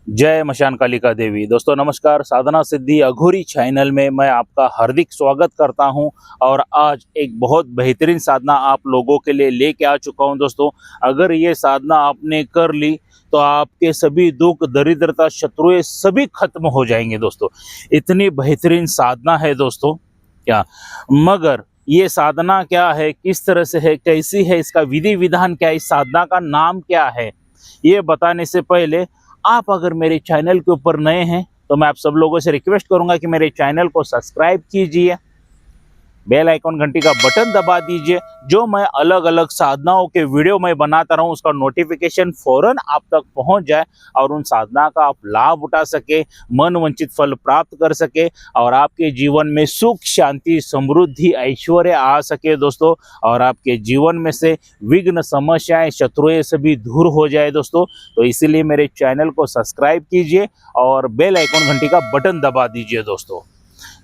जय मशान कालिका देवी। दोस्तों नमस्कार। साधना सिद्धि अघोरी चैनल में मैं आपका हार्दिक स्वागत करता हूं और आज एक बहुत बेहतरीन साधना आप लोगों के लिए लेके आ चुका हूं। दोस्तों अगर ये साधना आपने कर ली तो आपके सभी दुख दरिद्रता शत्रुएं सभी खत्म हो जाएंगे। दोस्तों इतनी बेहतरीन साधना है दोस्तों क्या, मगर ये साधना क्या है, किस तरह से है, कैसी है, इसका विधि विधान क्या है, इस साधना का नाम क्या है, ये बताने से पहले आप अगर मेरे चैनल के ऊपर नए हैं तो मैं आप सब लोगों से रिक्वेस्ट करूंगा कि मेरे चैनल को सब्सक्राइब कीजिए, बेल आइकॉन घंटी का बटन दबा दीजिए। जो मैं अलग अलग साधनाओं के वीडियो मैं बनाता रहूं उसका नोटिफिकेशन फौरन आप तक पहुंच जाए और उन साधना का आप लाभ उठा सके, मन वंचित फल प्राप्त कर सके और आपके जीवन में सुख शांति समृद्धि ऐश्वर्य आ सके दोस्तों, और आपके जीवन में से विघ्न समस्याएं शत्रुएं सभी दूर हो जाए दोस्तों। तो इसीलिए मेरे चैनल को सब्सक्राइब कीजिए और बेल आइकॉन घंटी का बटन दबा दीजिए दोस्तों।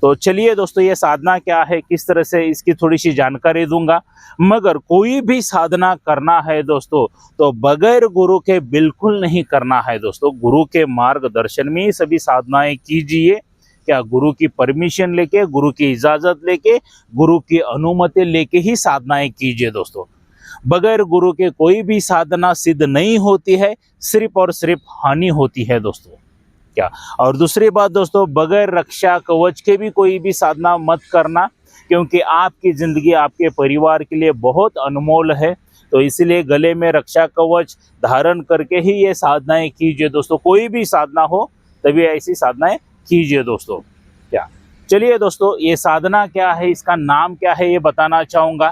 तो चलिए दोस्तों, ये साधना क्या है, किस तरह से, इसकी थोड़ी सी जानकारी दूंगा। मगर कोई भी साधना करना है दोस्तों तो बगैर गुरु के बिल्कुल नहीं करना है दोस्तों। गुरु के मार्गदर्शन में ही सभी साधनाएं कीजिए। क्या गुरु की परमिशन लेके, गुरु की इजाजत लेके, गुरु की अनुमति लेके ही साधनाएं कीजिए दोस्तों। बगैर गुरु के कोई भी साधना सिद्ध नहीं होती है, सिर्फ और सिर्फ हानि होती है दोस्तों क्या। और दूसरी बात दोस्तों, बगैर रक्षा कवच के भी कोई भी साधना मत करना, क्योंकि आपकी ज़िंदगी आपके परिवार के लिए बहुत अनमोल है। तो इसलिए गले में रक्षा कवच धारण करके ही ये साधनाएं कीजिए दोस्तों। कोई भी साधना हो तभी ऐसी साधनाएं कीजिए दोस्तों क्या। चलिए दोस्तों, ये साधना क्या है, इसका नाम क्या है, ये बताना चाहूँगा।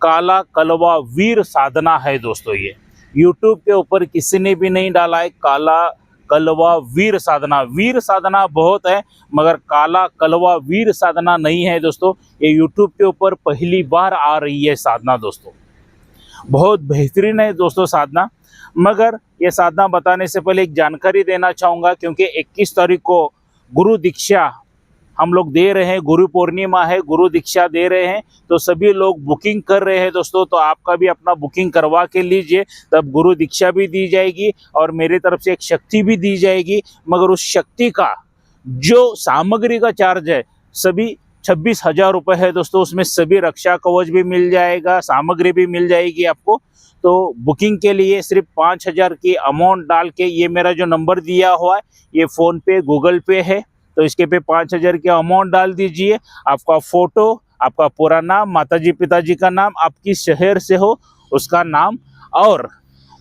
काला कलवा वीर साधना है दोस्तों। ये यूट्यूब के ऊपर किसी ने भी नहीं डाला है। काला कलवा वीर साधना, वीर साधना बहुत है मगर काला कलवा वीर साधना नहीं है दोस्तों। ये यूट्यूब के ऊपर पहली बार आ रही है साधना दोस्तों। बहुत बेहतरीन है दोस्तों साधना। मगर ये साधना बताने से पहले एक जानकारी देना चाहूँगा, क्योंकि 21 तारीख को गुरु दीक्षा हम लोग दे रहे हैं, गुरु पूर्णिमा है, गुरु दीक्षा दे रहे हैं, तो सभी लोग बुकिंग कर रहे हैं दोस्तों। तो आपका भी अपना बुकिंग करवा के लीजिए, तब गुरु दीक्षा भी दी जाएगी और मेरी तरफ से एक शक्ति भी दी जाएगी। मगर उस शक्ति का जो सामग्री का चार्ज है सभी 26,000 रुपये है दोस्तों। उसमें सभी रक्षा कवच भी मिल जाएगा, सामग्री भी मिल जाएगी आपको। तो बुकिंग के लिए सिर्फ 5,000 की अमाउंट डाल के, ये मेरा जो नंबर दिया हुआ है ये फ़ोन पे गूगल पे है, तो इसके पे 5,000 की अमाउंट डाल दीजिए। आपका फ़ोटो, आपका पूरा नाम, माताजी पिताजी का नाम, आप किस शहर से हो उसका नाम, और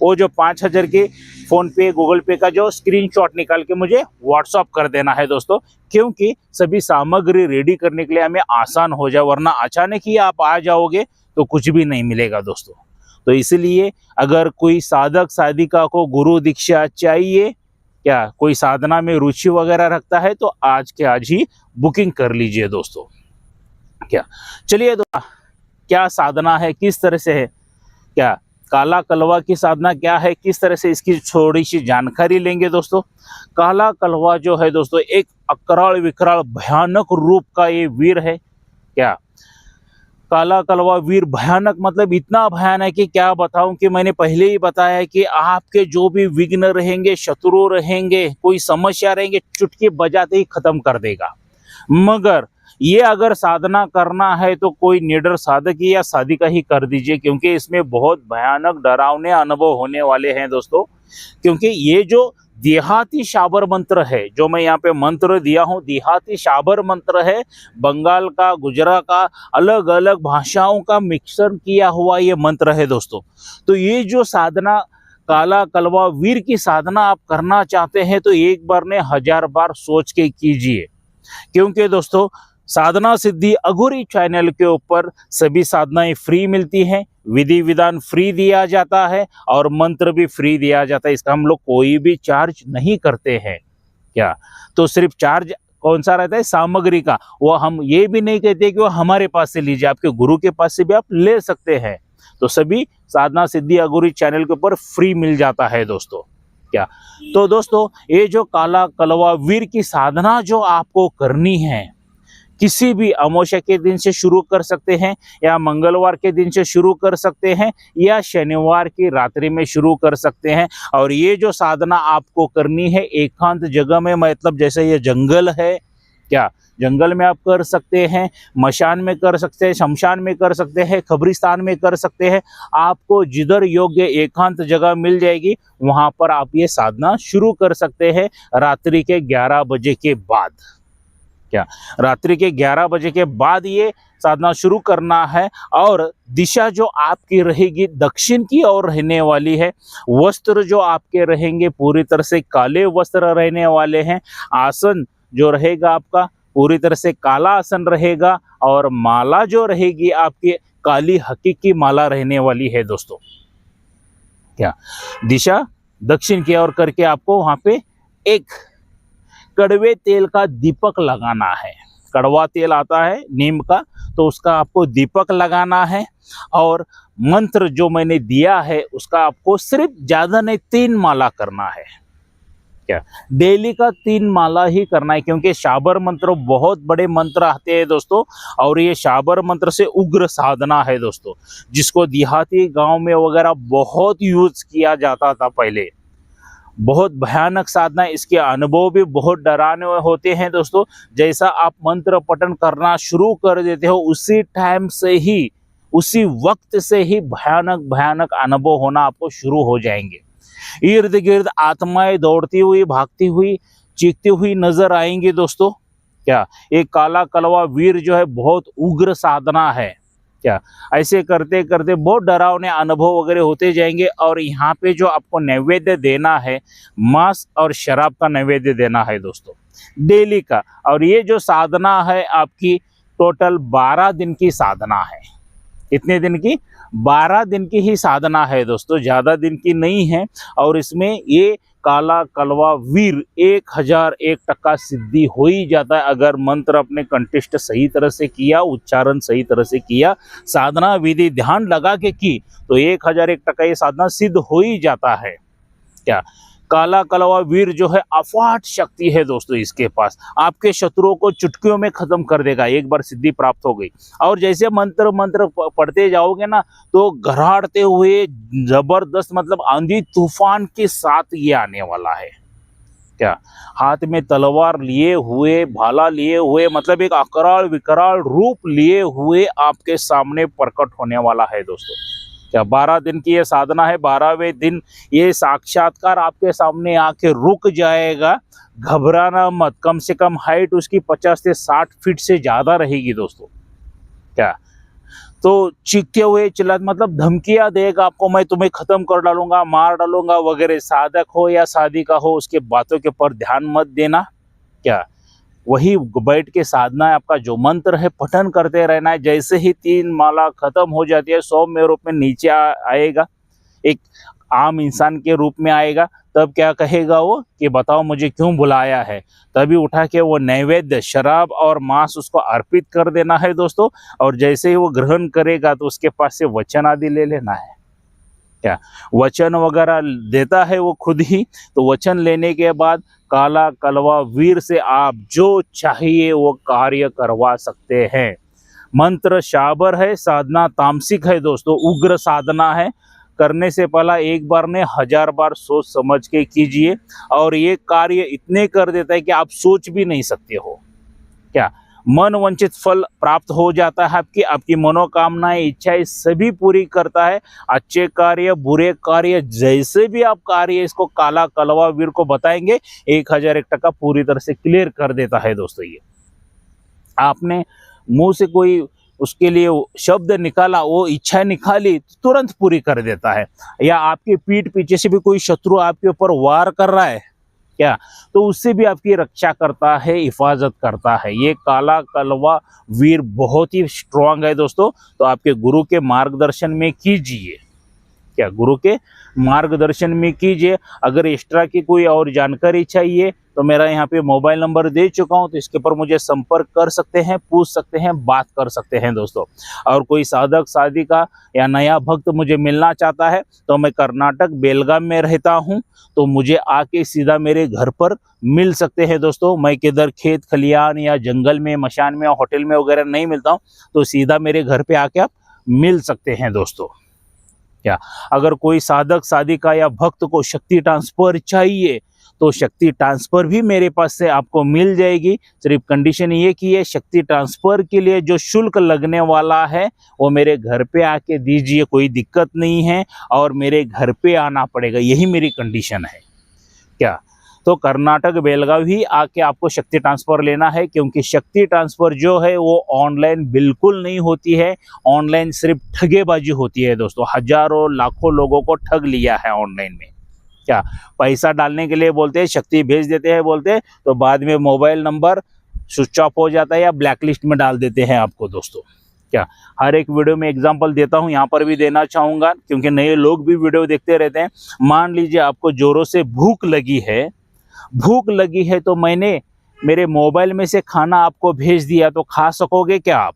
वो जो 5,000 की फ़ोन पे गूगल पे का जो स्क्रीनशॉट निकाल के मुझे व्हाट्सअप कर देना है दोस्तों। क्योंकि सभी सामग्री रेडी करने के लिए हमें आसान हो जाए, वरना अचानक ही आप आ जाओगे तो कुछ भी नहीं मिलेगा दोस्तों। तो इसलिए अगर कोई साधक साधिका को गुरु दीक्षा चाहिए, क्या कोई साधना में रुचि वगैरह रखता है, तो आज के आज ही बुकिंग कर लीजिए दोस्तों क्या। चलिए क्या साधना है, किस तरह से है, क्या काला कलवा की साधना क्या है, किस तरह से, इसकी थोड़ी सी जानकारी लेंगे दोस्तों। काला कलवा जो है दोस्तों एक अकराल विकराल भयानक रूप का ये वीर है क्या। काला कलवा वीर भयानक मतलब इतना भयानक है कि क्या बताऊं, कि मैंने पहले ही बताया है कि आपके जो भी विघ्न रहेंगे, शत्रु रहेंगे, कोई समस्या रहेंगे, चुटकी बजाते ही खत्म कर देगा। मगर ये अगर साधना करना है तो कोई निडर साधक या साधिका ही कर दीजिए, क्योंकि इसमें बहुत भयानक डरावने अनुभव होने वाले हैं दोस्तों। क्योंकि ये जो देहाती शाबर मंत्र है, जो मैं यहाँ पे मंत्र दिया हूँ, देहाती शाबर मंत्र है, बंगाल का, गुजरात का, अलग अलग भाषाओं का मिक्सर किया हुआ ये मंत्र है दोस्तों। तो ये जो साधना काला कलवा वीर की साधना आप करना चाहते हैं तो एक बार ने 1000 बार सोच के कीजिए। क्योंकि दोस्तों साधना सिद्धि अघोरी चैनल के ऊपर सभी साधनाएं फ्री मिलती हैं, विधि विधान फ्री दिया जाता है और मंत्र भी फ्री दिया जाता है। इसका हम लोग कोई भी चार्ज नहीं करते हैं क्या। तो सिर्फ चार्ज कौन सा रहता है, सामग्री का। वो हम ये भी नहीं कहते कि वो हमारे पास से लीजिए, आपके गुरु के पास से भी आप ले सकते हैं। तो सभी साधना सिद्धि अघोरी चैनल के ऊपर फ्री मिल जाता है दोस्तों क्या। तो दोस्तों ये जो काला कलवा वीर की साधना जो आपको करनी है, किसी भी अमावस्या के दिन से शुरू कर सकते हैं, या मंगलवार के दिन से शुरू कर सकते हैं, या शनिवार की रात्रि में शुरू कर सकते हैं। और ये जो साधना आपको करनी है एकांत जगह में, मतलब जैसे ये जंगल है, क्या जंगल में आप कर सकते हैं, मशान में कर सकते हैं, शमशान में कर सकते हैं, कब्रिस्तान में कर सकते हैं। आपको जिधर योग्य एकांत जगह मिल जाएगी वहाँ पर आप ये साधना शुरू कर सकते हैं रात्रि के 11 बजे के बाद। क्या रात्रि के 11 बजे के बाद ये साधना शुरू करना है। और दिशा जो आपकी रहेगी दक्षिण की ओर रहने वाली है। वस्त्र जो आपके रहेंगे पूरी तरह से काले वस्त्र रहने वाले हैं। आसन जो रहेगा आपका पूरी तरह से काला आसन रहेगा। और माला जो रहेगी आपकी काली हकीकी माला रहने वाली है दोस्तों। क्या दिशा दक्षिण की ओर करके आपको वहां पे एक कड़वे तेल का दीपक लगाना है। कड़वा तेल आता है नीम का, तो उसका आपको दीपक लगाना है। और मंत्र जो मैंने दिया है उसका आपको सिर्फ ज्यादा नहीं 3 माला करना है। क्या डेली का 3 माला ही करना है, क्योंकि शाबर मंत्र बहुत बड़े मंत्र आते हैं दोस्तों। और ये शाबर मंत्र से उग्र साधना है दोस्तों, जिसको देहाती गांव में वगैरह बहुत यूज किया जाता था पहले। बहुत भयानक साधना, इसके अनुभव भी बहुत डराने होते हैं दोस्तों। जैसा आप मंत्र पठन करना शुरू कर देते हो उसी टाइम से ही, उसी वक्त से ही भयानक भयानक अनुभव होना आपको शुरू हो जाएंगे। इर्द गिर्द आत्माएं दौड़ती हुई, भागती हुई, चीखती हुई नजर आएंगी दोस्तों। क्या एक काला कलवा वीर जो है बहुत उग्र साधना है। क्या ऐसे करते करते बहुत डरावने अनुभव वगैरह होते जाएंगे। और यहाँ पे जो आपको नैवेद्य देना है, मांस और शराब का नैवेद्य देना है दोस्तों डेली का। और ये जो साधना है आपकी टोटल 12 दिन की साधना है। कितने दिन की? 12 दिन की ही साधना है दोस्तों, ज़्यादा दिन की नहीं है। और इसमें ये काला कलवा वीर 1001% सिद्धि हो ही जाता है अगर मंत्र अपने कंठस्थ सही तरह से किया, उच्चारण सही तरह से किया, साधना विधि ध्यान लगा के की, तो 1001% ये साधना सिद्ध हो ही जाता है। क्या काला कलवा वीर जो है अफाट शक्ति है दोस्तों इसके पास, आपके शत्रुओं को चुटकियों में खत्म कर देगा एक बार सिद्धि प्राप्त हो गई। और जैसे मंत्र पढ़ते जाओगे ना तो घराड़ते हुए जबरदस्त, मतलब आंधी तूफान के साथ ये आने वाला है। क्या हाथ में तलवार लिए हुए, भाला लिए हुए, मतलब एक अकराल विकराल रूप लिए हुए आपके सामने प्रकट होने वाला है दोस्तों। क्या 12 दिन की ये साधना है। 12वें दिन ये साक्षात्कार आपके सामने आके रुक जाएगा। घबराना मत। कम से कम हाइट उसकी 50 से 60 फीट से ज़्यादा रहेगी दोस्तों। क्या तो चीखते हुए चिल्ला, मतलब धमकियां देगा आपको, मैं तुम्हें खत्म कर डालूंगा, मार डालूंगा वगैरह। साधक हो या साधिका हो उसके बातों के ऊपर ध्यान मत देना। क्या वही बैठ के साधना है, आपका जो मंत्र है पठन करते रहना है। जैसे ही 3 माला खत्म हो जाती है सौम्य रूप में नीचे आएगा, एक आम इंसान के रूप में आएगा। तब क्या कहेगा वो कि बताओ मुझे क्यों बुलाया है। तभी उठा के वो नैवेद्य शराब और मांस उसको अर्पित कर देना है दोस्तों। और जैसे ही वो ग्रहण करेगा तो उसके पास से वचन आदि ले लेना है। क्या वचन वगैरह देता है वो खुद ही, तो वचन लेने के बाद काला कलवा वीर से आप जो चाहिए वो कार्य करवा सकते हैं। मंत्र शाबर है, साधना तामसिक है दोस्तों, उग्र साधना है। करने से पहला एक बार ने 1000 बार सोच समझ के कीजिए। और ये कार्य इतने कर देता है कि आप सोच भी नहीं सकते हो। क्या मन वंचित फल प्राप्त हो जाता है। आपकी मनोकामनाएं, इच्छाएं सभी पूरी करता है। अच्छे कार्य, बुरे कार्य, जैसे भी आप कार्य इसको काला कलवा वीर को बताएंगे 1001% पूरी तरह से क्लियर कर देता है दोस्तों। ये आपने मुंह से कोई उसके लिए शब्द निकाला, वो इच्छा निकाली, तुरंत पूरी कर देता है। या आपके पीठ पीछे से भी कोई शत्रु आपके ऊपर वार कर रहा है क्या, तो उससे भी आपकी रक्षा करता है, हिफाजत करता है। ये काला कलवा वीर बहुत ही स्ट्रांग है दोस्तों। तो आपके गुरु के मार्गदर्शन में कीजिए। क्या गुरु के मार्गदर्शन में कीजिए। अगर एक्स्ट्रा की कोई और जानकारी चाहिए तो मेरा यहाँ पे मोबाइल नंबर दे चुका हूँ, तो इसके ऊपर मुझे संपर्क कर सकते हैं, पूछ सकते हैं, बात कर सकते हैं दोस्तों। और कोई साधक साधिका या नया भक्त मुझे मिलना चाहता है तो मैं कर्नाटक बेलगाम में रहता हूँ, तो मुझे आके सीधा मेरे घर पर मिल सकते हैं दोस्तों। मैं किधर खेत खलियान या जंगल में, मशान में, होटल में वगैरह नहीं मिलता हूँ, तो सीधा मेरे घर पे आके आप मिल सकते हैं दोस्तों। क्या अगर कोई साधक साधिका या भक्त को शक्ति ट्रांसफर चाहिए तो शक्ति ट्रांसफर भी मेरे पास से आपको मिल जाएगी। सिर्फ कंडीशन ये कि ये शक्ति ट्रांसफर के लिए जो शुल्क लगने वाला है वो मेरे घर पे आके दीजिए, कोई दिक्कत नहीं है, और मेरे घर पे आना पड़ेगा, यही मेरी कंडीशन है। क्या तो कर्नाटक बेलगावी ही आके आपको शक्ति ट्रांसफ़र लेना है, क्योंकि शक्ति ट्रांसफ़र जो है वो ऑनलाइन बिल्कुल नहीं होती है। ऑनलाइन सिर्फ ठगेबाजी होती है दोस्तों। हजारों लाखों लोगों को ठग लिया है ऑनलाइन में। क्या पैसा डालने के लिए बोलते हैं, शक्ति भेज देते हैं बोलते हैं, तो बाद में मोबाइल नंबर स्विच ऑफ हो जाता है या ब्लैक लिस्ट में डाल देते हैं आपको दोस्तों। क्या हर एक वीडियो में एग्जांपल देता हूं, यहाँ पर भी देना चाहूँगा क्योंकि नए लोग भी वीडियो देखते रहते हैं। मान लीजिए आपको जोरों से भूख लगी है तो मैंने मेरे मोबाइल में से खाना आपको भेज दिया, तो खा सकोगे क्या आप?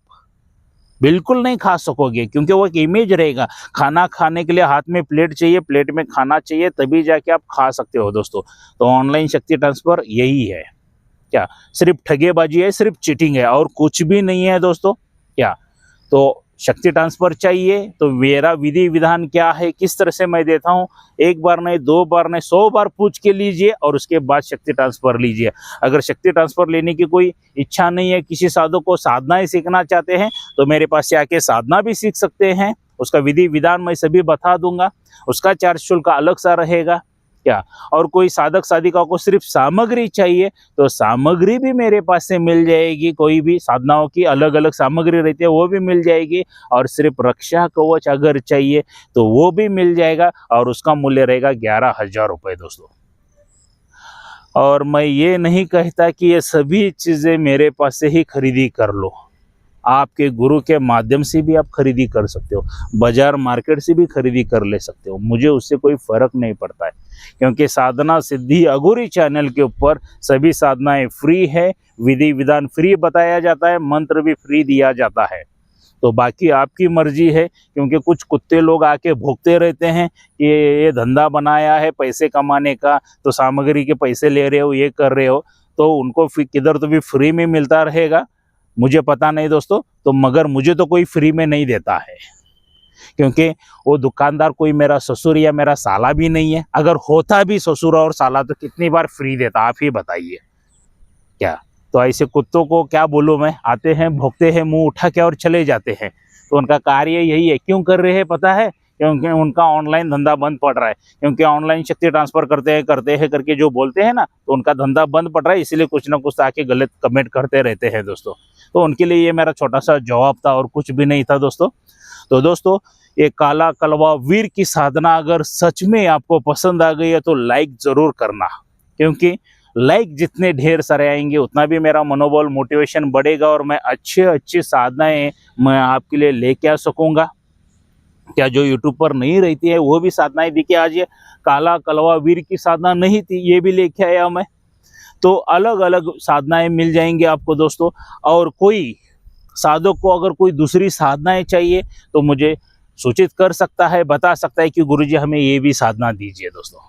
बिल्कुल नहीं खा सकोगे, क्योंकि वो एक इमेज रहेगा। खाना खाने के लिए हाथ में प्लेट चाहिए, प्लेट में खाना चाहिए, तभी जाके आप खा सकते हो दोस्तों। तो ऑनलाइन शक्ति ट्रांसफ़र यही है। क्या सिर्फ ठगेबाजी है, सिर्फ चीटिंग है, और कुछ भी नहीं है दोस्तों। क्या तो शक्ति ट्रांसफ़र चाहिए तो मेरा विधि विधान क्या है, किस तरह से मैं देता हूँ, एक बार नहीं, दो बार नहीं, 100 बार पूछ के लीजिए और उसके बाद शक्ति ट्रांसफ़र लीजिए। अगर शक्ति ट्रांसफ़र लेने की कोई इच्छा नहीं है, किसी साधक को साधनाएं सीखना चाहते हैं, तो मेरे पास से आके साधना भी सीख सकते हैं। उसका विधि विधान मैं सभी बता दूंगा, उसका चार्ज शुल्क अलग सा रहेगा। क्या और कोई साधक साधिका को सिर्फ सामग्री चाहिए तो सामग्री भी मेरे पास से मिल जाएगी। कोई भी साधनाओं की अलग अलग सामग्री रहती है, वो भी मिल जाएगी। और सिर्फ रक्षा कवच अगर चाहिए तो वो भी मिल जाएगा, और उसका मूल्य रहेगा 11,000 रुपये दोस्तों। और मैं ये नहीं कहता कि ये सभी चीज़ें मेरे पास से ही खरीदी कर लो, आपके गुरु के माध्यम से भी आप खरीदी कर सकते हो, बाजार मार्केट से भी खरीदी कर ले सकते हो, मुझे उससे कोई फ़र्क नहीं पड़ता है। क्योंकि साधना सिद्धि अघोरी चैनल के ऊपर सभी साधनाएं फ्री है, विधि विधान फ्री बताया जाता है, मंत्र भी फ्री दिया जाता है। तो बाकी आपकी मर्जी है, क्योंकि कुछ कुत्ते लोग आके भोगते रहते हैं कि ये धंधा बनाया है पैसे कमाने का, तो सामग्री के पैसे ले रहे हो, ये कर रहे हो, तो उनको किधर तो भी फ्री में मिलता रहेगा, मुझे पता नहीं दोस्तों। तो मगर मुझे तो कोई फ्री में नहीं देता है, क्योंकि वो दुकानदार कोई मेरा ससुर या मेरा साला भी नहीं है। अगर होता भी ससुर और साला तो कितनी बार फ्री देता, आप ही बताइए। क्या तो ऐसे कुत्तों को क्या बोलूँ मैं, आते हैं, भोगते हैं, मुंह उठा के और चले जाते हैं। तो उनका कार्य यही है। क्यों कर रहे हैं पता है? क्योंकि उनका ऑनलाइन धंधा बंद पड़ रहा है। क्योंकि ऑनलाइन शक्ति ट्रांसफ़र करते हैं करके जो बोलते हैं ना, तो उनका धंधा बंद पड़ रहा है, इसीलिए कुछ ना कुछ आके गलत कमेंट करते रहते हैं दोस्तों। तो उनके लिए ये मेरा छोटा सा जवाब था, और कुछ भी नहीं था दोस्तों। तो दोस्तों, ये काला कलवा वीर की साधना अगर सच में आपको पसंद आ गई है तो लाइक ज़रूर करना, क्योंकि लाइक जितने ढेर सारे आएंगे उतना भी मेरा मनोबल, मोटिवेशन बढ़ेगा, और मैं अच्छी साधनाएं मैं आपके लिए लेके आ सकूँगा। क्या जो यूट्यूब पर नहीं रहती है वो भी साधनाएं दिखे। आज ये काला कलवा वीर की साधना नहीं थी, ये भी लेके आया मैं। तो अलग अलग साधनाएं मिल जाएंगी आपको दोस्तों। और कोई साधक को अगर कोई दूसरी साधनाएं चाहिए तो मुझे सूचित कर सकता है, बता सकता है कि गुरुजी हमें ये भी साधना दीजिए दोस्तों।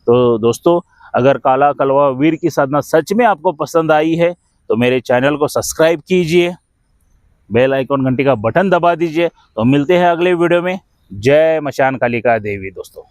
तो दोस्तों, अगर काला कलवा वीर की साधना सच में आपको पसंद आई है तो मेरे चैनल को सब्सक्राइब कीजिए, बेल आइकॉन घंटी का बटन दबा दीजिए। तो मिलते हैं अगले वीडियो में। जय मशान कालिका देवी दोस्तों।